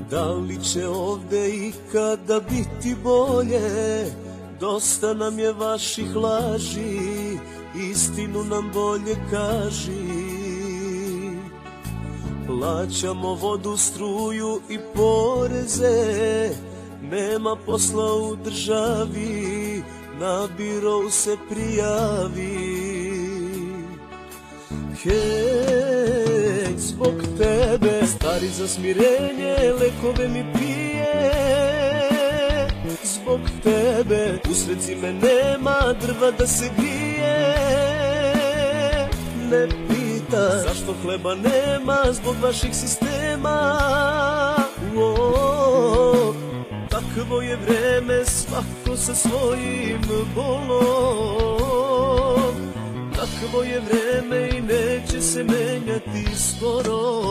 Da li će ovde ikada biti bolje? Dosta nam je vaših laži, istinu nam bolje kaži. Plaćamo vodu, struju i poreze, nema posla u državi, na birou se prijavi. Hej, zbog tebe stari za smirenje lekove mi pije. Zbog tebe usred zime nema drva da se grije. Ne pita zašto hleba nema zbog vaših sistema. Takvo je vreme, svako sa svojim bolom. Takvo je vreme i neće se menjati skoro.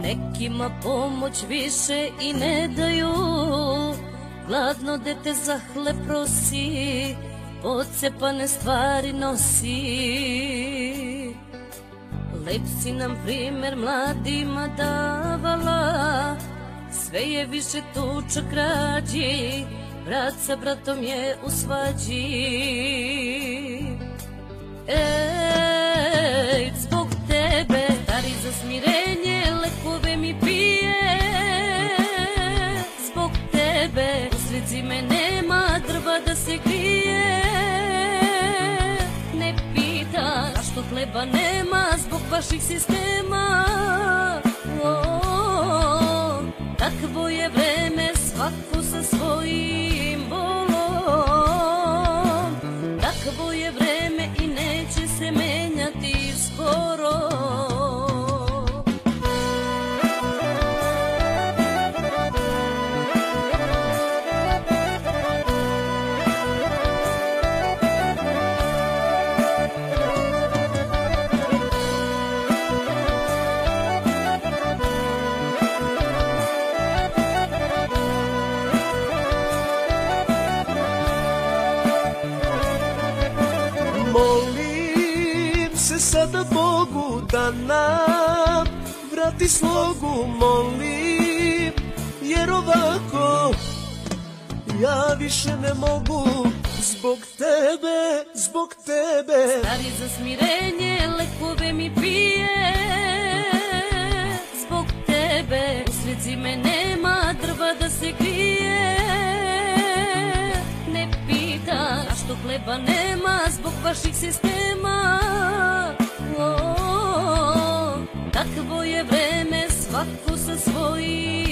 Nekima pomoć više i ne daju, gladno dete za hleb prosi, pocepane stvari nosi. Lep si nam primer mladima davala, sve je više tuča krađi, brat sa bratom je u svađi. Ej, zbog tebe, stari za smirenje lekove mi pije. Zbog tebe, usred zime nema drva da se grije. Ne pita zašto hleba nema zbog vaših sistema. Takvo je vreme, svako sa svojim bolom. Takvo je vreme i neće se menjati skoro. Molim se sada Bogu da nam vrati slogu, molim, jer ovako ja više ne mogu. Zbog tebe, zbog tebe, stari za smirenje lekove mi pije. Zbog tebe, usred zime nema drva da se grije. Ne pita zašto hleba nema zbog vaših sistema. Takvo je vreme, svako sa svojim